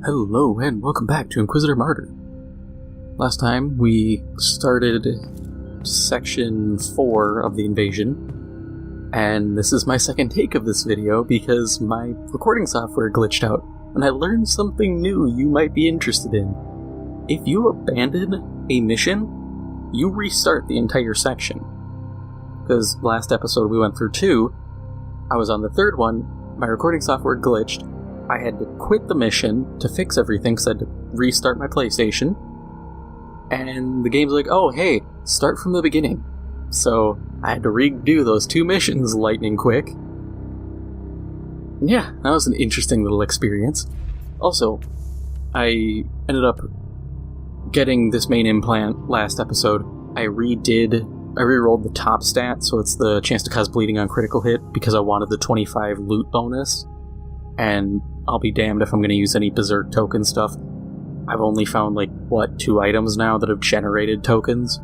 Hello and welcome back to Inquisitor Martyr. Last time we started section 4 of the invasion, and this is my second take of this video because my recording software glitched out, and I learned something new you might be interested in. If you abandon a mission, you restart the entire section. Because last episode we went through 2, I was on the third one, my recording software glitched, I had to quit the mission to fix everything because I had to restart my PlayStation. And the game's like, oh hey, start from the beginning. So I had to redo those 2 missions lightning quick. Yeah, that was an interesting little experience. Also, I ended up getting this main implant last episode. I rerolled the top stat, so it's the chance to cause bleeding on critical hit, because I wanted the 25 loot bonus. And I'll be damned if I'm going to use any Berserk token stuff. I've only found, 2 items now that have generated tokens.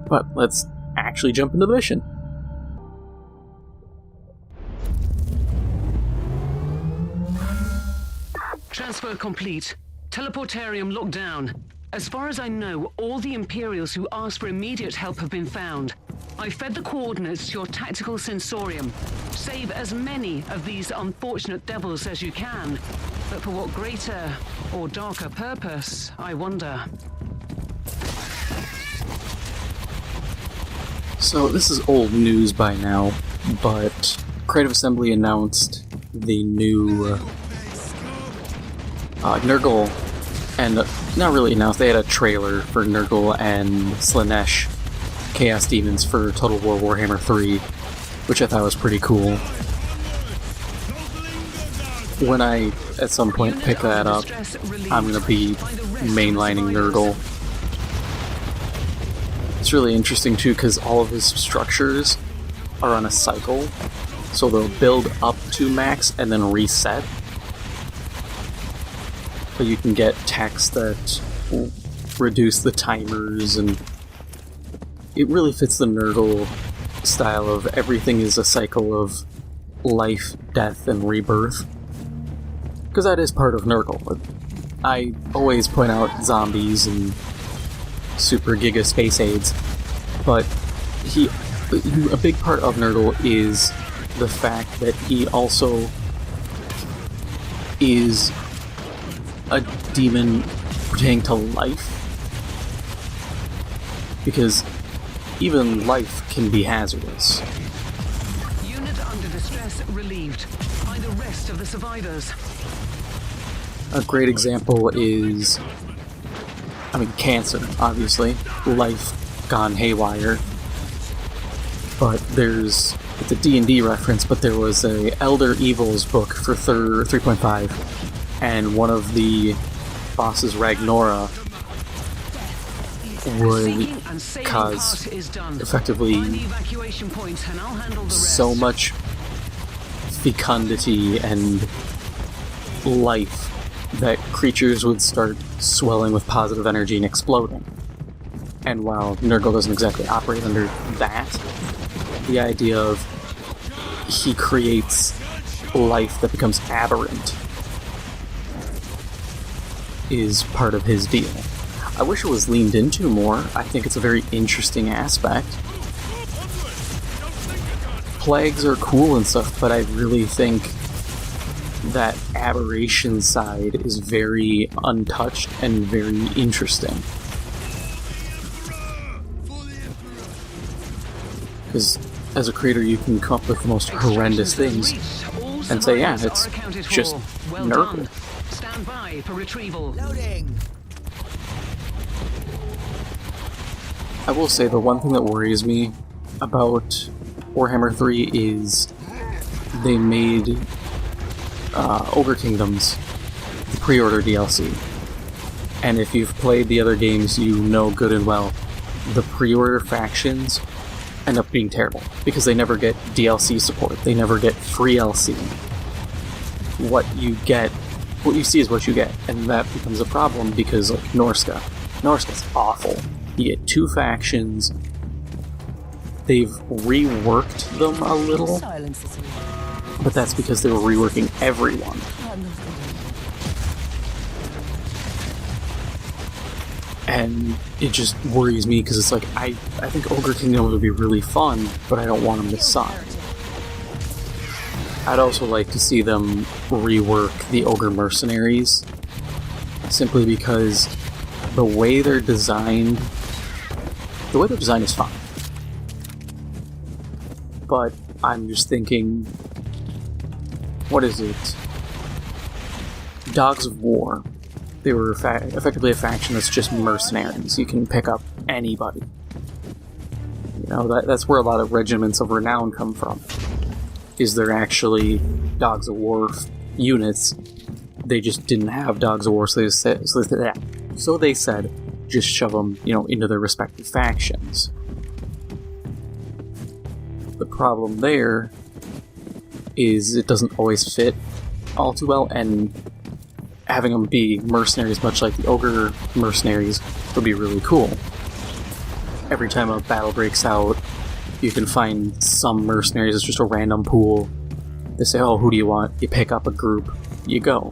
But let's actually jump into the mission. Transfer complete. Teleportarium locked down. As far as I know, all the Imperials who asked for immediate help have been found. I fed the coordinates to your tactical sensorium. Save as many of these unfortunate devils as you can. But for what greater or darker purpose, I wonder. So this is old news by now, but Creative Assembly announced the new Nurgle, and not really announced, they had a trailer for Nurgle and Slaanesh Chaos Demons for Total War Warhammer 3, which I thought was pretty cool. When I, at some point, pick that up, I'm going to be mainlining Nurgle. It's really interesting too, because all of his structures are on a cycle, so they'll build up to max and then reset. So you can get techs that reduce the timers, and it really fits the Nurgle style of everything is a cycle of life, death, and rebirth. Because that is part of Nurgle. I always point out zombies and super giga space aids, but a big part of Nurgle is the fact that he also is a demon pertaining to life, because even life can be hazardous. Unit under distress relieved. Find the rest of the survivors. A great example is, cancer, obviously. Life gone haywire. But it's a D&D reference, but there was a Elder Evils book for 3.5, and one of the bosses, Ragnora, would cause effectively so much fecundity and life that creatures would start swelling with positive energy and exploding. And while Nurgle doesn't exactly operate under that, the idea of he creates life that becomes aberrant is part of his deal. I wish it was leaned into more. I think it's a very interesting aspect. Plagues are cool and stuff, but I really think that aberration side is very untouched and very interesting. Because as a creator, you can come up with the most horrendous things and say, yeah, it's just Nurgle. Stand by for retrieval. Loading. I will say the one thing that worries me about Warhammer 3 is they made Ogre Kingdoms the pre-order DLC. And if you've played the other games, you know good and well the pre-order factions end up being terrible because they never get DLC support. They never get free LC. What you see is what you get, and that becomes a problem because, Norska's awful. You get 2 factions. They've reworked them a little, but that's because they were reworking everyone. And it just worries me because it's like, I think Ogre Kingdom would be really fun, but I don't want them to suck. I'd also like to see them rework the Ogre Mercenaries, simply because the way they're designed is fine. But I'm just thinking, what is it? Dogs of War. They were effectively a faction that's just mercenaries. You can pick up anybody. You know, that's where a lot of regiments of renown come from. Is they're actually Dogs of War units. They just didn't have Dogs of War, so they said, just shove them, into their respective factions. The problem there is it doesn't always fit all too well, and having them be mercenaries, much like the Ogre mercenaries, would be really cool. Every time a battle breaks out, you can find some mercenaries. It's just a random pool. They say, oh, who do you want? You pick up a group, you go.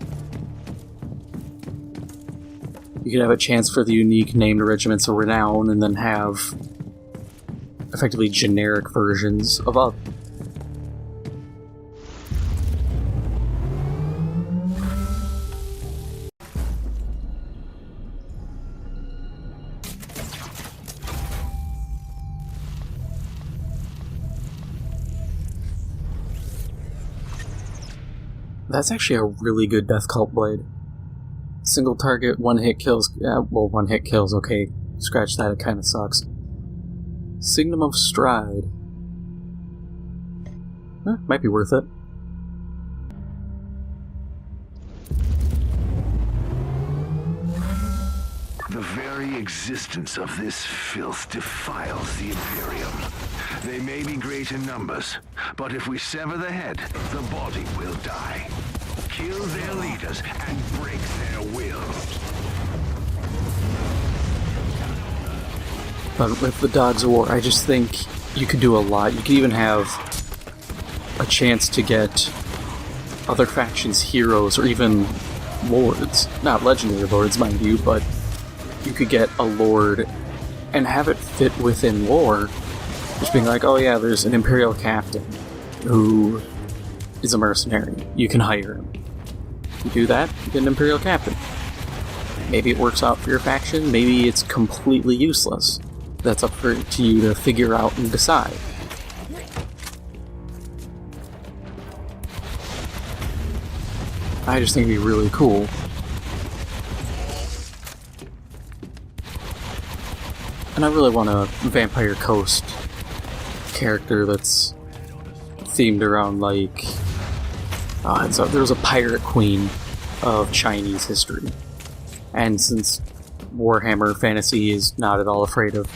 You could have a chance for the unique named regiments of renown, and then have effectively generic versions of others. That's actually a really good Death Cult Blade. Single target, one hit kills. One hit kills, okay. Scratch that, it kinda sucks. Signum of Stride. Might be worth it. The very existence of this filth defiles the Imperium. They may be great in numbers, but if we sever the head, the body will die. Kill their leaders and break their will. But with the Dogs of War, I just think you could do a lot. You could even have a chance to get other factions' heroes, or even lords. Not legendary lords, mind you, but you could get a lord and have it fit within lore. Just being like, oh yeah, there's an Imperial captain who is a mercenary. You can hire him. You do that, you get an Imperial captain. Maybe it works out for your faction, maybe it's completely useless. That's up to you to figure out and decide. I just think it'd be really cool. And I really want a Vampire Coast character that's themed around, like... there was a pirate queen of Chinese history. And since Warhammer Fantasy is not at all afraid of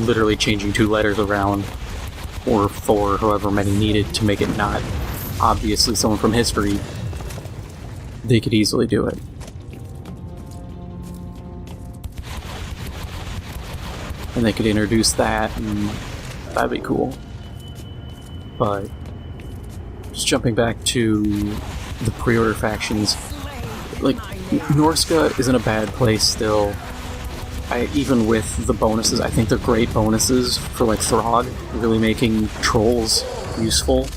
literally changing 2 letters around, or 4, however many needed, to make it not obviously someone from history, they could easily do it. And they could introduce that, and that'd be cool. But just jumping back to the pre-order factions, like, Norska isn't a bad place still. Even with the bonuses, I think they're great bonuses for, like, Throg, really making trolls useful.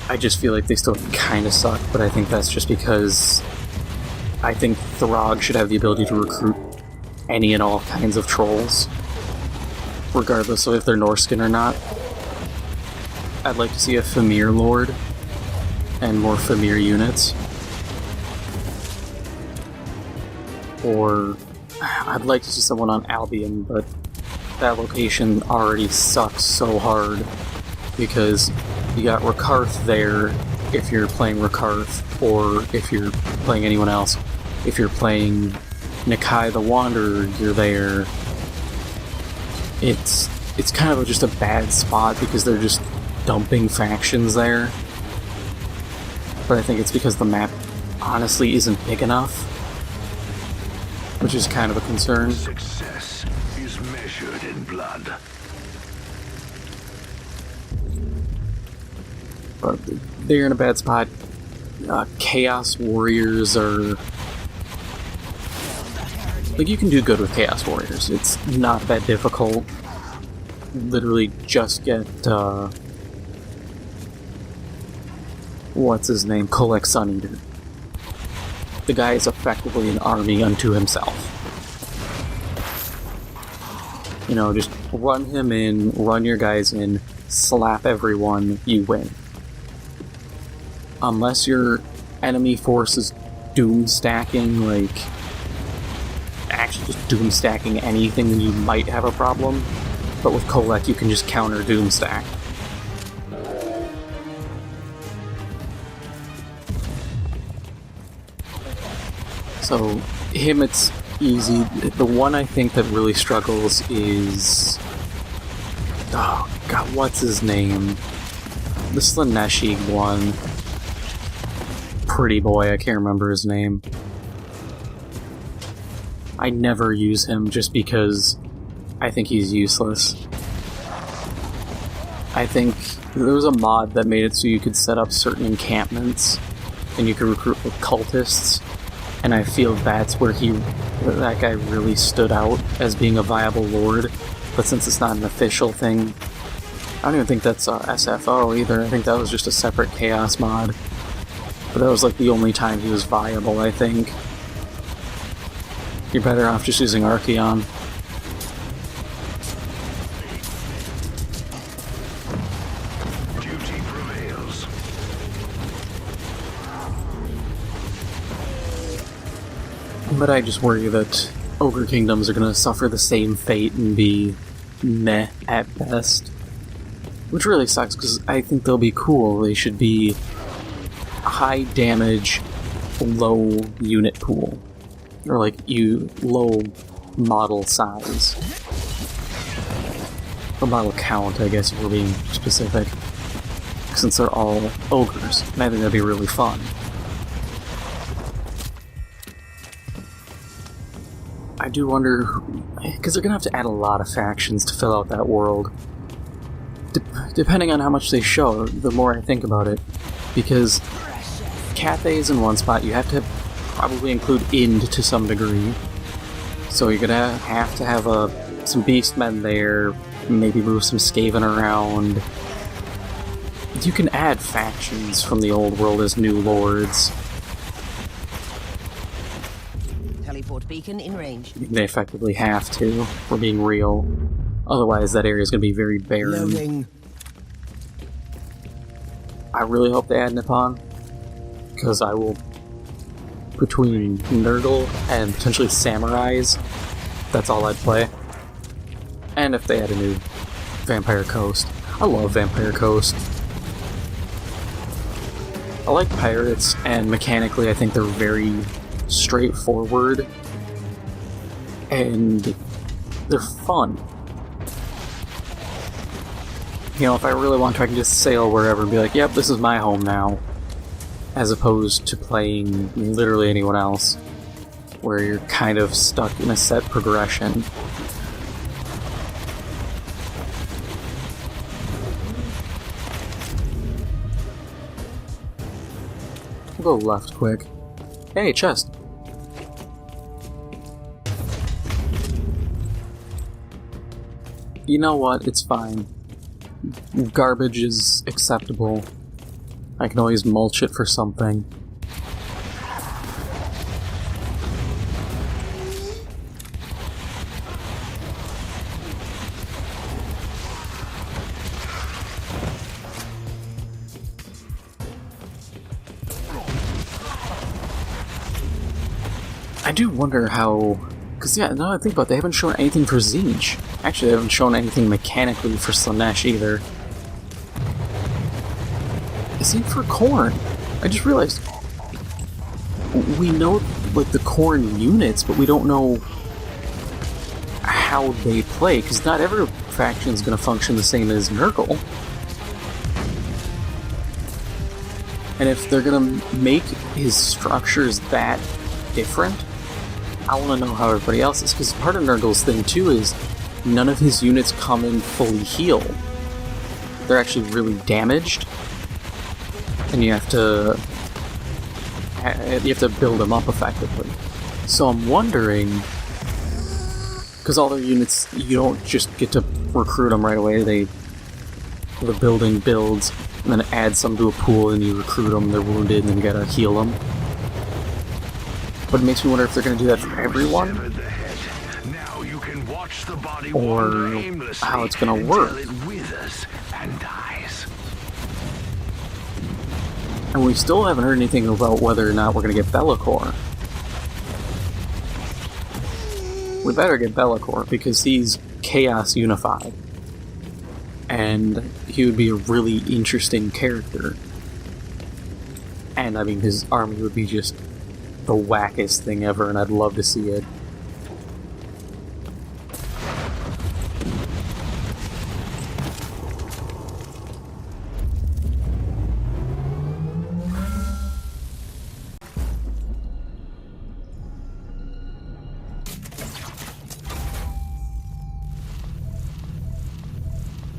I just feel like they still kind of suck, but I think that's just because I think Throg should have the ability to recruit any and all kinds of trolls, regardless of if they're Norskin or not. I'd like to see a Famir Lord and more Famir units. Or I'd like to see someone on Albion, but that location already sucks so hard because you got Rakarth there if you're playing Rakarth, or if you're playing anyone else. If you're playing Nakai the Wanderer, you're there. It's kind of just a bad spot because they're just dumping factions there. But I think it's because the map honestly isn't big enough, which is kind of a concern. Success is measured in blood. But they're in a bad spot. Chaos Warriors are Like, you can do good with Chaos Warriors. It's not that difficult. Literally just get, what's his name? Kolek Suneater. The guy is effectively an army unto himself. You know, just run him in, run your guys in, slap everyone, you win. Unless your enemy force is doom stacking, like, actually just doom stacking anything, then you might have a problem. But with Kolek, you can just counter doom stack. So, him, it's easy. The one I think that really struggles is... oh, God, what's his name? The Slaaneshi one. Pretty boy, I can't remember his name. I never use him just because I think he's useless. I think there was a mod that made it so you could set up certain encampments and you could recruit like cultists, and I feel that's where that guy really stood out as being a viable lord. But since it's not an official thing, I don't even think that's SFO either. I think that was just a separate Chaos mod. But that was like the only time he was viable, I think. You're better off just using Archaeon. Duty prevails. But I just worry that Ogre Kingdoms are going to suffer the same fate and be meh at best. Which really sucks, because I think they'll be cool. They should be high damage, low unit pool. Or like, low model size. Or model count, I guess, if we're being specific. Since they're all ogres. And I think that'd be really fun. I do wonder, because they're going to have to add a lot of factions to fill out that world. Depending on how much they show, the more I think about it. Because Cathay's in one spot, you have to probably include Ind to some degree. So you're going to have some Beastmen there, maybe move some Skaven around. You can add factions from the old world as new lords. Teleport beacon in range. They effectively have to, if we're being real. Otherwise, that area is going to be very barren. Loading. I really hope they add Nippon, because I will, between Nurgle and potentially Samurais, that's all I'd play. And if they add a new Vampire Coast. I love Vampire Coast. I like pirates, and mechanically I think they're very straightforward, and they're fun. You know, if I really want to, I can just sail wherever and be like, yep, this is my home now. As opposed to playing literally anyone else, where you're kind of stuck in a set progression. We'll go left quick. Hey, chest! You know what? It's fine. Garbage is acceptable. I can always mulch it for something. I do wonder how... Because, yeah, now I think about it, they haven't shown anything for Tzeentch. Actually, they haven't shown anything mechanically for Slaanesh either. Same for Khorne. I just realized... We know, like, the Khorne units, but we don't know how they play, because not every faction is going to function the same as Nurgle. And if they're going to make his structures that different, I want to know how everybody else is, because part of Nurgle's thing too is none of his units come in fully healed. They're actually really damaged, and you have to build them up effectively. So I'm wondering Because all their units, you don't just get to recruit them right away. The building builds, and then it adds some to a pool, and you recruit them, they're wounded, and then you gotta heal them. But it makes me wonder if they're gonna do that for everyone, Now you can watch the body or how it's gonna work. it withers and dies. And we still haven't heard anything about whether or not we're gonna get Be'lakor. We better get Be'lakor, because he's Chaos Unified. And he would be a really interesting character. And, I mean, his army would be just the wackest thing ever, and I'd love to see it.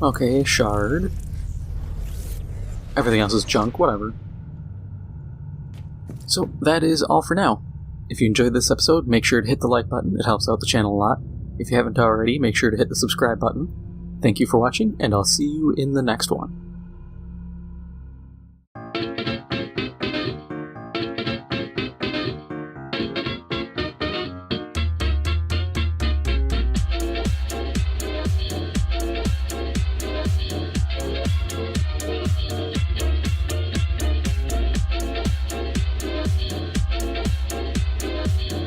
Okay, shard. Everything else is junk, whatever. So, that is all for now. If you enjoyed this episode, make sure to hit the like button, it helps out the channel a lot. If you haven't already, make sure to hit the subscribe button. Thank you for watching, and I'll see you in the next one.